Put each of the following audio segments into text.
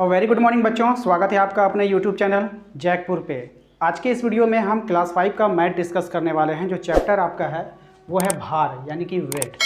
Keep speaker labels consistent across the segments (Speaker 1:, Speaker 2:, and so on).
Speaker 1: और very good morning बच्चों, स्वागत है आपका अपने यूट्यूब चैनल जैकपुर पे। आज के इस वीडियो में हम क्लास 5 का मैथ डिस्कस करने वाले हैं। जो चैप्टर आपका है वो है भार यानी कि वेट।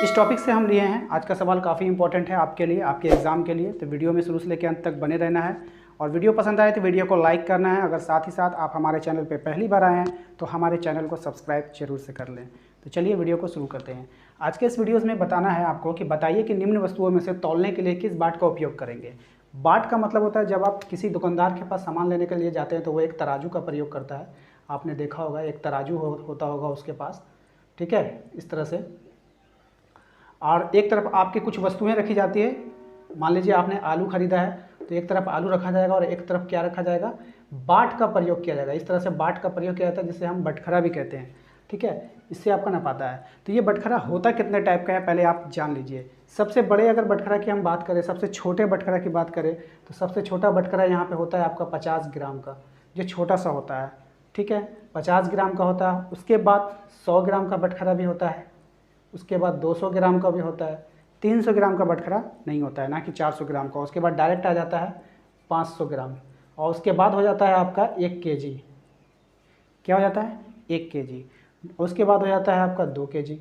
Speaker 1: इस टॉपिक से हम लिए हैं। आज का सवाल काफ़ी इंपॉर्टेंट है आपके लिए, आपके एग्जाम के लिए, तो वीडियो में शुरू से लेकर अंत तक बने रहना है। और वीडियो पसंद आए तो वीडियो को लाइक करना है। अगर साथ ही साथ आप हमारे चैनल पर पहली बार आए हैं तो हमारे चैनल को सब्सक्राइब जरूर से कर लें। तो चलिए वीडियो को शुरू करते हैं। आज के इस वीडियो में बताना है आपको कि बताइए कि निम्न वस्तुओं में से तौलने के लिए किस बाट का उपयोग करेंगे। बाट का मतलब होता है जब आप किसी दुकानदार के पास सामान लेने के लिए जाते हैं तो वो एक तराजू का प्रयोग करता है। आपने देखा होगा एक तराजू होता होगा उसके पास, ठीक है, इस तरह से। और एक तरफ आपकी कुछ वस्तुएं रखी जाती है। मान लीजिए आपने आलू खरीदा है तो एक तरफ आलू रखा जाएगा और एक तरफ क्या रखा जाएगा, बाट का प्रयोग किया जाएगा। इस तरह से बाट का प्रयोग किया जाता है जिसे हम बटखरा भी कहते हैं, ठीक है। इससे आपका नपाता है। तो ये बटखरा होता कितने टाइप का है पहले आप जान लीजिए। सबसे बड़े अगर बटखरा की हम बात करें, सबसे छोटे बटखरा की बात करें तो सबसे छोटा बटखरा यहाँ पे होता है आपका 50 ग्राम का, जो छोटा सा होता है, ठीक है, 50 ग्राम का होता है। उसके बाद 100 ग्राम का बटखरा भी होता है, उसके बाद 200 ग्राम का भी होता है। 300 ग्राम का बटखरा नहीं होता है, ना कि 400 ग्राम का। उसके बाद डायरेक्ट आ जाता है 500 ग्राम और उसके बाद हो जाता है आपका 1 kg। क्या हो जाता है, 1 kg। उसके बाद हो जाता है आपका 2 kg।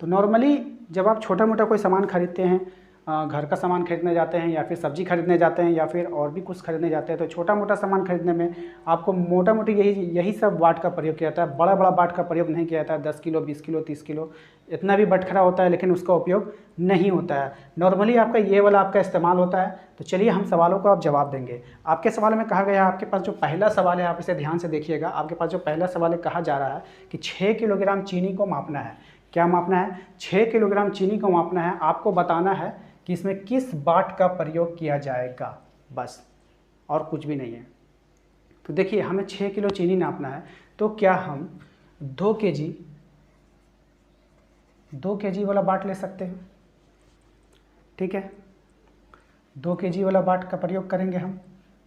Speaker 1: तो नॉर्मली जब आप छोटा मोटा कोई सामान खरीदते हैं, घर का सामान खरीदने जाते हैं या फिर सब्जी खरीदने जाते हैं या फिर और भी कुछ खरीदने जाते हैं, तो छोटा मोटा सामान खरीदने में आपको मोटा मोटी यही सब बाट का प्रयोग किया जाता है। बड़ा बड़ा बाट का प्रयोग नहीं किया जाता है। 10 किलो, 20 किलो, 30 किलो इतना भी बटखरा होता है लेकिन उसका उपयोग नहीं होता है। नॉर्मली आपका ये वाला आपका इस्तेमाल होता है। तो चलिए हम सवालों को आप जवाब देंगे। आपके सवाल में कहा गया है, आपके पास जो पहला सवाल है आप इसे ध्यान से देखिएगा। आपके पास जो पहला सवाल है, कहा जा रहा है कि 6 किलोग्राम चीनी को मापना है। क्या मापना है, 6 किलोग्राम चीनी को मापना है। आपको बताना है कि इसमें किस बाट का प्रयोग किया जाएगा, बस, और कुछ भी नहीं है। तो देखिए हमें 6 किलो चीनी नापना है, तो क्या हम 2 kg वाला बाट ले सकते हैं, ठीक है। 2 kg वाला बाट का प्रयोग करेंगे हम।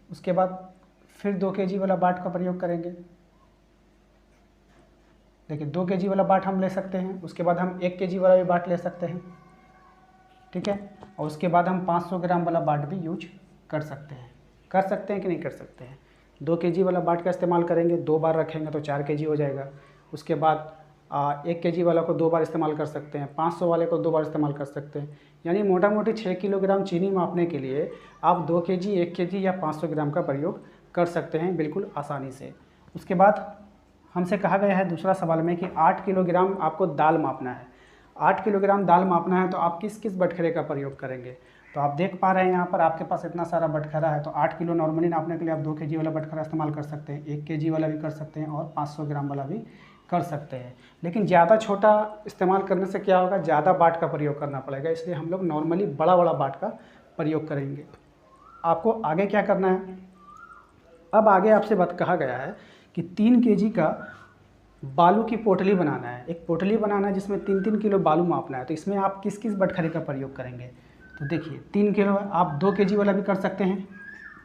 Speaker 1: उसके बाद फिर 2 kg वाला बाट का प्रयोग करेंगे। देखिए 2 kg वाला बाट हम ले सकते हैं। उसके बाद हम 1 kg वाला भी बाट ले सकते हैं, ठीक है। और उसके बाद हम 500 ग्राम वाला बाट भी यूज कर सकते हैं। कर सकते हैं कि नहीं कर सकते हैं। 2 kg वाला बाट का इस्तेमाल करेंगे, 2 बार रखेंगे तो 4 kg हो जाएगा। उसके बाद 1 kg वाला को 2 बार इस्तेमाल कर सकते हैं, 500 वाले को 2 बार इस्तेमाल कर सकते हैं। यानी मोटा मोटी 6 किलोग्राम चीनी मापने के लिए आप 2 kg, 1 kg या 500 ग्राम का प्रयोग कर सकते हैं बिल्कुल आसानी से। उसके बाद हमसे कहा गया है दूसरा सवाल में कि 8 किलोग्राम आपको दाल मापना है। 8 किलोग्राम दाल मापना है तो आप किस किस बटखरे का प्रयोग करेंगे। तो आप देख पा रहे हैं यहाँ पर आपके पास इतना सारा बटखरा है। तो 8 किलो नॉर्मली नापने के लिए आप 2 kg वाला बटखरा इस्तेमाल कर सकते हैं, 1 kg वाला भी कर सकते हैं और 500 ग्राम वाला भी कर सकते हैं। लेकिन ज़्यादा छोटा इस्तेमाल करने से क्या होगा, ज़्यादा बाट का प्रयोग करना पड़ेगा। इसलिए हम लोग नॉर्मली बड़ा बड़ा बाट का प्रयोग करेंगे। आपको आगे क्या करना है, अब आगे आपसे बात कहा गया है कि 3 kg का बालू की पोटली बनाना है। एक पोटली बनाना है जिसमें 3-3 किलो बालू मापना है। तो इसमें आप किस किस बटखरे का प्रयोग करेंगे। तो देखिए 3 किलो आप 2 kg वाला भी कर सकते हैं।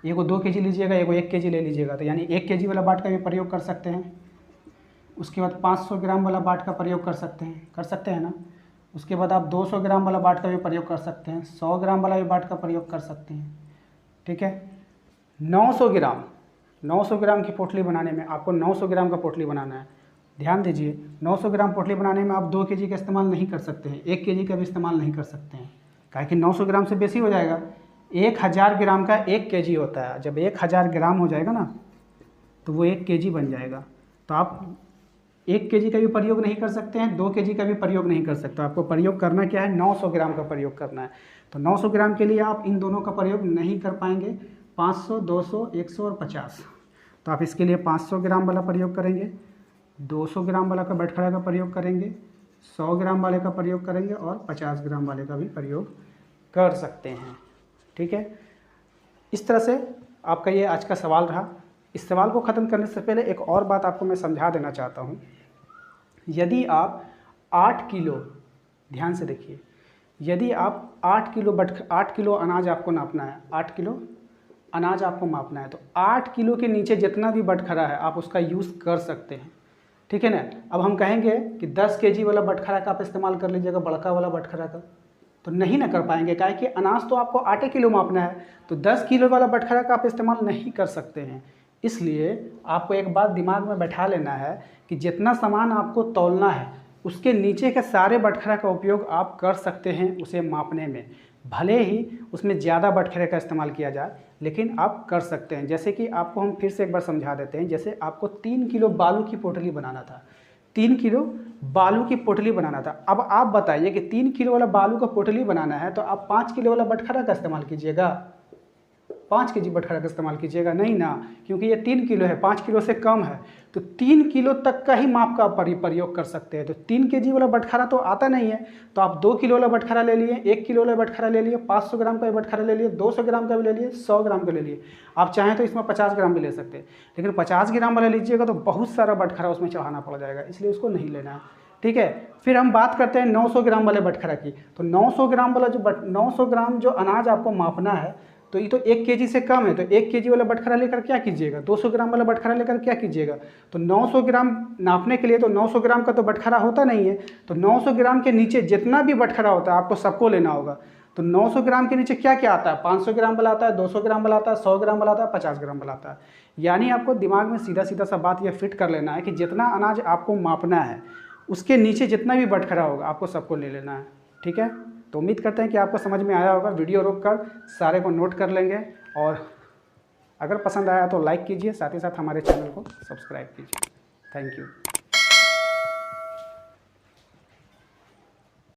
Speaker 1: एगो 2 kg लीजिएगा, एगो 1 kg ले लीजिएगा, तो यानी 1 kg वाला बाट का भी प्रयोग कर सकते हैं। उसके बाद 500 ग्राम वाला बाट का प्रयोग कर सकते हैं ना। उसके बाद आप 200 ग्राम वाला बाट का भी प्रयोग कर सकते हैं, 100 ग्राम वाला भी बाट का प्रयोग कर सकते हैं, ठीक है। 900 ग्राम की पोटली बनाने में आपको 900 ग्राम का पोटली बनाना है। ध्यान दीजिए, 900 ग्राम पोटली बनाने में आप 2 kg का इस्तेमाल नहीं कर सकते हैं, 1 kg का भी इस्तेमाल नहीं कर सकते हैं। काहे कि 900 ग्राम से बेसी हो जाएगा। 1000 ग्राम का 1 kg होता है। जब 1000 ग्राम हो जाएगा ना तो वो 1 kg बन जाएगा। तो आप 1 kg का भी प्रयोग नहीं कर सकते हैं, 2 kg का भी प्रयोग नहीं कर सकते। आपको प्रयोग करना क्या है, 900 ग्राम का प्रयोग करना है। तो 900 ग्राम के लिए आप इन दोनों का प्रयोग नहीं कर पाएंगे, 500, 200, 100 और 50। तो आप इसके लिए 500 ग्राम वाला प्रयोग करेंगे, 200 ग्राम वाला का बटखरा का प्रयोग करेंगे, 100 ग्राम वाले का प्रयोग करेंगे और 50 ग्राम वाले का भी प्रयोग कर सकते हैं, ठीक है। इस तरह से आपका ये आज का सवाल रहा। इस सवाल को ख़त्म करने से पहले एक और बात आपको मैं समझा देना चाहता हूँ। यदि आप 8 किलो, ध्यान से देखिए, यदि आप 8 किलो अनाज आपको नापना है, 8 किलो अनाज आपको मापना है, तो 8 किलो के नीचे जितना भी बटखरा है आप उसका यूज़ कर सकते हैं, ठीक है ना। अब हम कहेंगे कि 10 kg वाला बटखरा का आप इस्तेमाल कर लीजिएगा, बड़का वाला बटखरा का, तो नहीं ना कर पाएंगे। काहे कि अनाज तो आपको आटे किलो मापना है, तो 10 किलो वाला बटखरा का आप इस्तेमाल नहीं कर सकते हैं। इसलिए आपको एक बात दिमाग में बैठा लेना है कि जितना सामान आपको तौलना है उसके नीचे के सारे बटखरा का उपयोग आप कर सकते हैं उसे मापने में। भले ही उसमें ज़्यादा बटखरे का इस्तेमाल किया जाए, लेकिन आप कर सकते हैं। जैसे कि आपको हम फिर से एक बार समझा देते हैं। जैसे आपको 3 किलो बालू की पोटली बनाना था, 3 किलो बालू की पोटली बनाना था। अब आप बताइए कि 3 किलो वाला बालू का पोटली बनाना है तो आप 5 किलो वाला बटखरा का इस्तेमाल कीजिएगा, 5 केजी बटखरा का इस्तेमाल कीजिएगा? नहीं ना, क्योंकि ये 3 किलो है, 5 किलो से कम है। तो 3 किलो तक का ही माप का प्रयोग कर सकते हैं। तो 3 केजी वाला बटखरा तो आता नहीं है, तो आप 2 किलो वाला बटखरा ले लिए, 1 किलो वाला बटखरा ले लिए, 500 ग्राम का बटखरा ले लिए, 200 ग्राम का भी ले लिए, 100 ग्राम का ले लिए। आप चाहें तो इसमें 50 ग्राम भी ले सकते हैं, लेकिन 50 ग्राम वाला लीजिएगा तो बहुत सारा बटखरा उसमें चढ़ाना पड़ जाएगा, इसलिए उसको नहीं लेना है। ठीक है, फिर हम बात करते हैं 900 ग्राम वाले बटखरा की। तो 900 ग्राम वाला 900 ग्राम जो अनाज आपको मापना है, तो ये तो 1 केजी से कम है। तो 1 केजी वाला बटखरा लेकर क्या कीजिएगा, 200 ग्राम वाला बटखरा लेकर क्या कीजिएगा? तो 900 ग्राम नापने के लिए तो 900 ग्राम का तो बटखरा होता नहीं है, तो 900 ग्राम के नीचे जितना भी बटखरा होता है आपको सबको लेना होगा। तो 900 ग्राम के नीचे क्या क्या आता है? 500 ग्राम वाला आता है, 200 ग्राम वाला आता है, 100 ग्राम वाला आता है, 50 ग्राम वाला आता है। यानी आपको दिमाग में सीधा सीधा सा बात यह फिट कर लेना है कि जितना अनाज आपको मापना है उसके नीचे जितना भी बटखरा होगा आपको सबको ले लेना है। ठीक है, तो उम्मीद करते हैं कि आपको समझ में आया होगा। वीडियो रोककर सारे को नोट कर लेंगे, और अगर पसंद आया तो लाइक कीजिए, साथ ही साथ हमारे चैनल को सब्सक्राइब कीजिए। Thank you.